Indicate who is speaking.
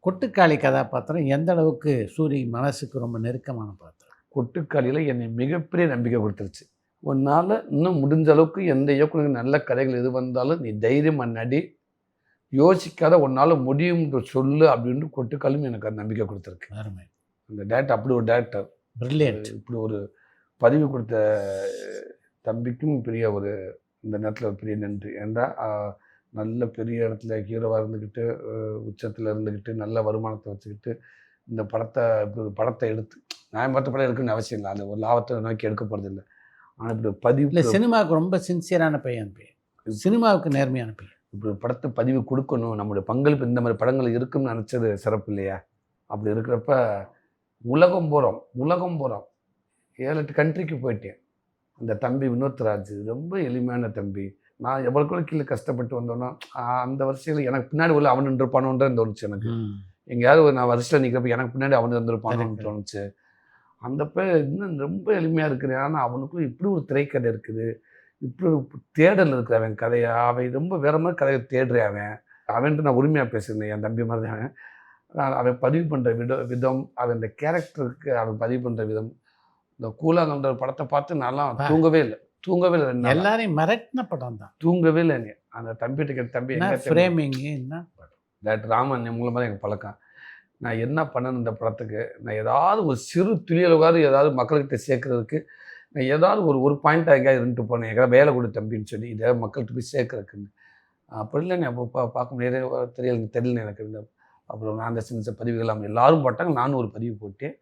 Speaker 1: கொட்டுக்காளி கதாபாத்திரம் எந்த அளவுக்கு சூரி மனசுக்கு ரொம்ப நெருக்கமான பாத்திரம்?
Speaker 2: கொட்டுக்காளியில் என்னை மிகப்பெரிய நம்பிக்கை கொடுத்துருச்சு. உன்னால் இன்னும் முடிஞ்ச அளவுக்கு எந்த இயக்குனருக்கு நல்ல கதைகள் எது வந்தாலும் நீ தைரியமாக நடி, யோசிக்காத உன்னால் முடியும்ன்ற சொல்லு அப்படின்னு கொட்டுக்காலும் எனக்கு அந்த நம்பிக்கை கொடுத்துருக்கு.
Speaker 1: அருமை.
Speaker 2: அந்த டேரக்டர் அப்படி ஒரு டேரக்டர்,
Speaker 1: பிரில்லியன்ட்.
Speaker 2: இப்படி ஒரு பதிவு கொடுத்த தம்பிக்கும் பெரிய ஒரு இந்த நேரத்தில் ஒரு பெரிய நன்றி. ஏன்டா நல்ல பெரிய இடத்துல ஹீரோவாக இருந்துக்கிட்டு, உச்சத்தில் இருந்துக்கிட்டு, நல்ல வருமானத்தை வச்சுக்கிட்டு, இந்த படத்தை இப்படி ஒரு படத்தை எடுத்து நான் மற்ற படம் எடுக்கணும்னு அவசியம் இல்லை, அந்த ஒரு லாபத்தை நோக்கி எடுக்க போகிறது இல்லை. ஆனால் இப்படி ஒரு பதிவு
Speaker 1: இல்லை, சினிமாவுக்கு ரொம்ப சின்சியரான பையன், சினிமாவுக்கு நேர்மையான பையன்.
Speaker 2: இப்படி ஒரு படத்தை பதிவு கொடுக்கணும், நம்மளுடைய பங்களிப்பு இந்த மாதிரி படங்கள் இருக்குன்னு நினச்சது சிறப்பு இல்லையா? அப்படி இருக்கிறப்ப உலகம் போகிறோம் 7-8 கண்ட்ரிக்கு போயிட்டேன். அந்த தம்பி வினோத்ராஜ் ரொம்ப எளிமையான தம்பி. நான் எவ்வளோக்குள்ள கீழே கஷ்டப்பட்டு வந்தோன்னா அந்த வரிசையில் எனக்கு பின்னாடி உள்ள அவன் இருந்திருப்பானோன்னு தோணுச்சு எனக்கு. எங்கேயாவது நான் வரிசையில் நிற்கிறப்ப எனக்கு பின்னாடி அவன் இருந்திருப்பானோன்னு தோணுச்சு. அந்தப்போ இன்னும் ரொம்ப எளிமையாக இருக்கிறேன். ஆனால் அவனுக்கும் இப்படி ஒரு திரைக்கதை இருக்குது, இப்படி ஒரு தேடல் இருக்குது அவன் கதையை. அவன் ரொம்ப வேற மாதிரி கதையை தேடுறேன். அவன்ட்டு நான் உரிமையாக பேசுகிறேன், என் தம்பி மாதிரி தான். அவன் பதிவு பண்ணுற விதம், அவன் இந்த கேரக்டருக்கு அவன் பதிவு பண்ணுற விதம், இந்த கூழாங்கன்ற படத்தை பார்த்து நான்லாம் தூங்கவே இல்லை.
Speaker 1: எல்லாரையும் மிரட்டின படம் தான்.
Speaker 2: தூங்கவே இல்லை. அந்த தம்பிகிட்ட கேட்ட, தம்பி
Speaker 1: என்ன ஃப்ரேமிங், என்ன
Speaker 2: டேரக்டர் ராமன் மூலமாக தான் எனக்கு பழக்கம். நான் என்ன பண்ணணும் இந்த படத்துக்கு, நான் ஏதாவது ஒரு சிறு துளியளவாவது ஏதாவது மக்கள்கிட்ட சேர்க்கறதுக்கு, நான் ஏதாவது ஒரு பாயிண்ட்டாக எங்கேயாவது இருந்துட்டு போனேன், எங்கேயாவது வேலை கொடு தம்பின்னு சொல்லி இதை மக்கள்கிட்ட போய் சேர்க்கறதுக்குன்னு. அப்படி இல்லை, நீ அப்போ பார்க்க முடியாது, தெரியல எனக்கு. அப்புறம் நான் அந்த சின்ன பதிவுகள் எல்லோரும் போட்டாங்க, நானும் ஒரு பதிவு போட்டேன்.